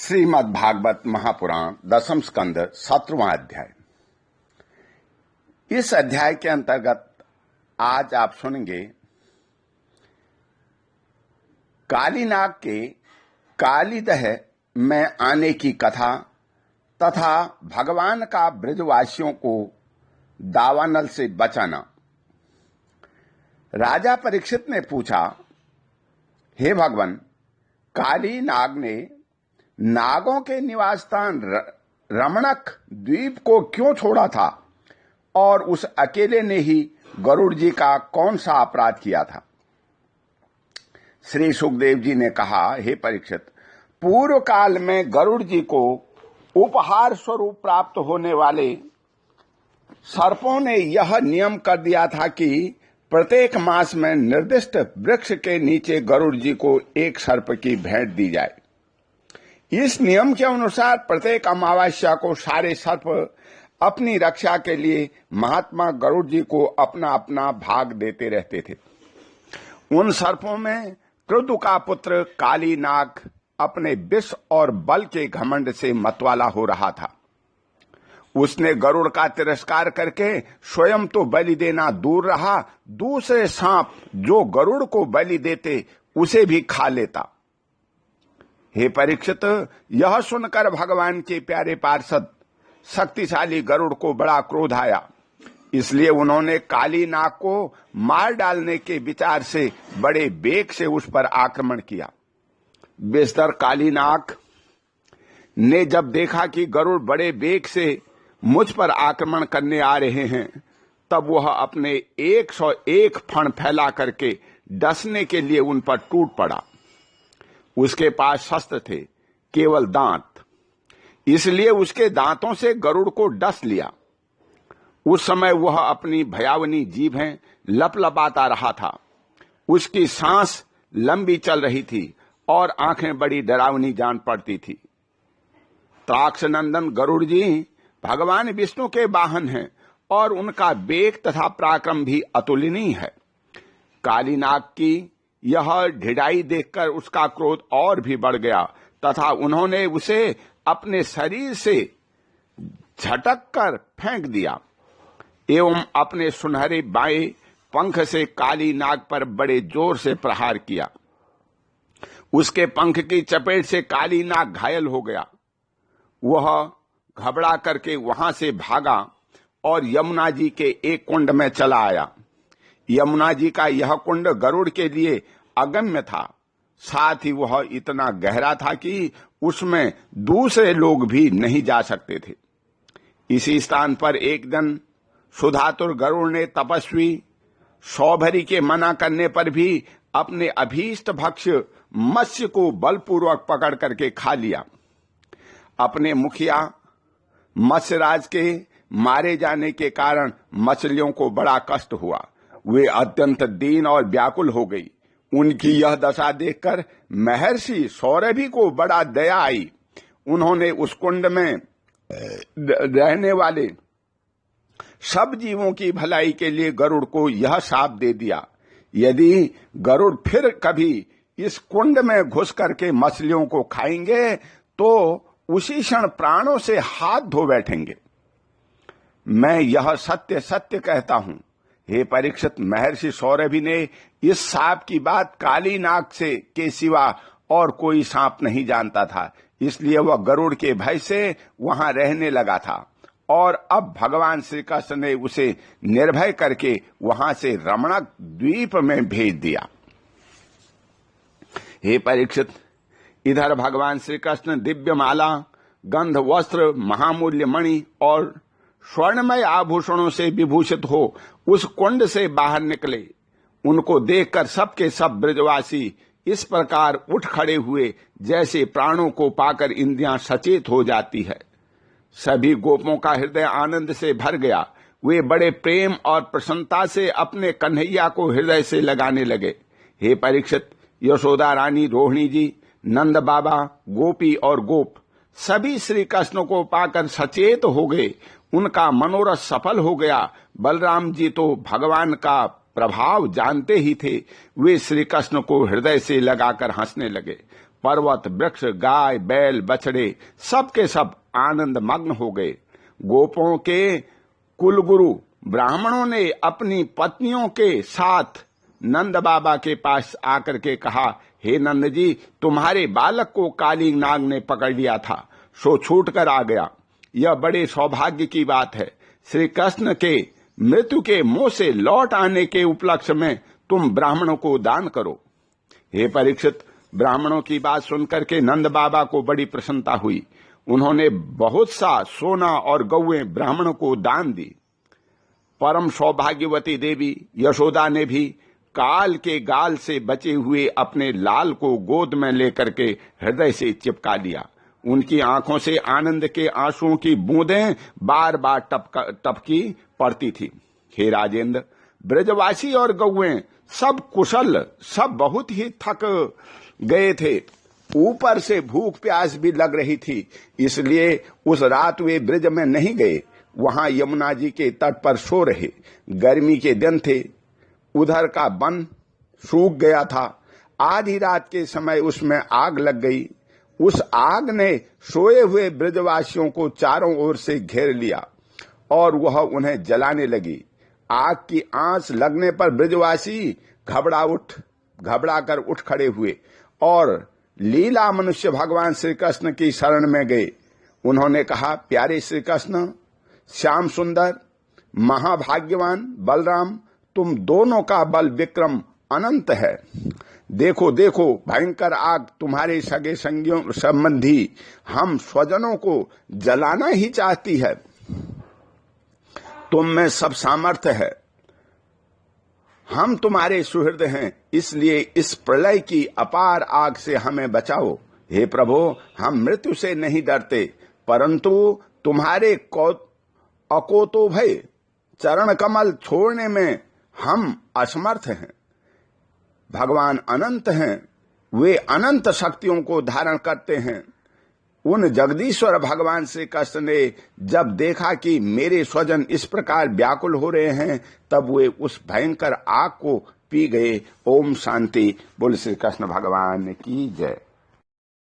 श्रीमद् भागवत महापुराण दशम स्कंद 17वां अध्याय। इस अध्याय के अंतर्गत आज आप सुनेंगे कालीनाग के कालीदह में आने की कथा तथा भगवान का ब्रजवासियों को दावानल से बचाना। राजा परीक्षित ने पूछा, हे भगवान, कालीनाग ने नागों के निवास स्थान रमणक द्वीप को क्यों छोड़ा था और उस अकेले ने ही गरुड़ जी का कौन सा अपराध किया था? श्री सुखदेव जी ने कहा, हे परीक्षित, पूर्व काल में गरुड़ जी को उपहार स्वरूप प्राप्त होने वाले सर्पों ने यह नियम कर दिया था कि प्रत्येक मास में निर्दिष्ट वृक्ष के नीचे गरुड़ जी को एक सर्प की भेंट दी जाए। इस नियम के अनुसार प्रत्येक अमावस्या को सारे सर्प अपनी रक्षा के लिए महात्मा गरुड़ जी को अपना अपना भाग देते रहते थे। उन सर्पों में कृदु का पुत्र कालीनाग अपने विष और बल के घमंड से मतवाला हो रहा था। उसने गरुड़ का तिरस्कार करके स्वयं तो बलि देना दूर रहा, दूसरे सांप जो गरुड़ को बलि देते उसे भी खा लेता। हे परीक्षित, यह सुनकर भगवान के प्यारे पार्षद शक्तिशाली गरुड़ को बड़ा क्रोध आया। इसलिए उन्होंने कालीनाग को मार डालने के विचार से बड़े वेग से उस पर आक्रमण किया। बेशतर कालीनाग ने जब देखा कि गरुड़ बड़े वेग से मुझ पर आक्रमण करने आ रहे हैं, तब वह अपने 101 फण फैला करके डसने के लिए उन पर टूट पड़ा। उसके पास शस्त्र थे, केवल दांत, इसलिए उसके दांतों से गरुड़ को डस लिया। उस समय वह अपनी भयावनी जीभें लपलपाता रहा था। उसकी सांस लंबी चल रही थी और आंखें बड़ी डरावनी जान पड़ती थी। त्राक्षनंदन गरुड़ जी भगवान विष्णु के वाहन हैं और उनका वेग तथा पराक्रम भी अतुलनीय है। कालीनाग की यह ढिठाई देखकर उसका क्रोध और भी बढ़ गया तथा उन्होंने उसे अपने शरीर से झटक कर फेंक दिया एवं अपने सुनहरे बाएं पंख से कालीनाग पर बड़े जोर से प्रहार किया। उसके पंख की चपेट से कालीनाग घायल हो गया। वह घबरा करके वहां से भागा और यमुना जी के एक कुंड में चला आया। यमुना जी का यह कुंड गरुड़ के लिए अगम्य था, साथ ही वह इतना गहरा था कि उसमें दूसरे लोग भी नहीं जा सकते थे। इसी स्थान पर एक दिन सुधातुर गरुड़ ने तपस्वी सौभरी के मना करने पर भी अपने अभीष्ट भक्ष्य मत्स्य को बलपूर्वक पकड़ करके खा लिया। अपने मुखिया मत्स्यराज के मारे जाने के कारण मछलियों को बड़ा कष्ट हुआ। वे अत्यंत दीन और व्याकुल हो गई। उनकी यह दशा देखकर महर्षि सौरभी को बड़ा दया आई। उन्होंने उस कुंड में रहने वाले सब जीवों की भलाई के लिए गरुड़ को यह शाप दे दिया, यदि गरुड़ फिर कभी इस कुंड में घुस करके मछलियों को खाएंगे तो उसी क्षण प्राणों से हाथ धो बैठेंगे। मैं यह सत्य सत्य कहता हूं। हे परीक्षित, महर्षि सौरभी ने इस सांप की बात कालीनाग से के सिवा और कोई सांप नहीं जानता था, इसलिए वह गरुड़ के भय से वहां रहने लगा था और अब भगवान श्री कृष्ण ने उसे निर्भय करके वहां से रमणक द्वीप में भेज दिया। हे परीक्षित, इधर भगवान श्री कृष्ण दिव्य माला, गंध वस्त्र, महामूल्य मणि और स्वर्णमय आभूषणों से विभूषित हो उस कुंड से बाहर निकले। उनको देखकर सबके सब ब्रजवासी इस प्रकार उठ खड़े हुए जैसे प्राणों को पाकर इंद्रियां सचेत हो जाती है। सभी गोपों का हृदय आनंद से भर गया। वे बड़े प्रेम और प्रसन्नता से अपने कन्हैया को हृदय से लगाने लगे। हे परीक्षित, यशोदा रानी, रोहिणी जी, नंद बाबा, गोपी और गोप सभी श्री कृष्ण को पाकर सचेत हो गए। उनका मनोरथ सफल हो गया। बलराम जी तो भगवान का प्रभाव जानते ही थे। वे श्री कृष्ण को हृदय से लगाकर हंसने लगे पर्वत, वृक्ष, गाय, बैल, बछड़े सबके सब आनंद मग्न हो गए। गोपों के कुलगुरु ब्राह्मणों ने अपनी पत्नियों के साथ नंद बाबा के पास आकर के कहा, हे नंद जी, तुम्हारे बालक को काली नाग ने पकड़ लिया था, सो छूट कर आ गया। यह बड़े सौभाग्य की बात है। श्री कृष्ण के मृत्यु के मुंह से लौट आने के उपलक्ष्य में तुम ब्राह्मणों को दान करो। हे परीक्षित, ब्राह्मणों की बात सुनकर के नंद बाबा को बड़ी प्रसन्नता हुई। उन्होंने बहुत सा सोना और गौएं ब्राह्मणों को दान दी। परम सौभाग्यवती देवी यशोदा ने भी काल के गाल से बचे हुए अपने लाल को गोद में लेकर के हृदय से चिपका लिया। उनकी आंखों से आनंद के आंसुओं की बूंदें बार बार टपकी पड़ती थी। हे राजेंद्र, ब्रजवासी और गौएं सब कुशल, सब बहुत ही थक गए थे। ऊपर से भूख प्यास भी लग रही थी, इसलिए उस रात वे ब्रज में नहीं गए। वहां यमुना जी के तट पर सो रहे। गर्मी के दिन थे, उधर का वन सूख गया था। आधी रात के समय उसमें आग लग गई। उस आग ने सोए हुए ब्रजवासियों को चारों ओर से घेर लिया और वह उन्हें जलाने लगी। आग की आंच लगने पर ब्रजवासी घबरा कर उठ खड़े हुए और लीला मनुष्य भगवान श्री कृष्ण की शरण में गए। उन्होंने कहा, प्यारे श्री कृष्ण, श्याम सुंदर, महाभाग्यवान बलराम, तुम दोनों का बल विक्रम अनंत है। देखो देखो, भयंकर आग तुम्हारे सगे संबंधी हम स्वजनों को जलाना ही चाहती है। तुम में सब सामर्थ्य है, हम तुम्हारे सुहृद हैं, इसलिए इस प्रलय की अपार आग से हमें बचाओ। हे प्रभु, हम मृत्यु से नहीं डरते, परंतु तुम्हारे अकोतो भय चरण कमल छोड़ने में हम असमर्थ हैं। भगवान अनंत हैं, वे अनंत शक्तियों को धारण करते हैं। उन जगदीश्वर भगवान श्री कृष्ण ने जब देखा कि मेरे स्वजन इस प्रकार व्याकुल हो रहे हैं, तब वे उस भयंकर आग को पी गए। ओम शांति। बोल श्री कृष्ण भगवान की जय।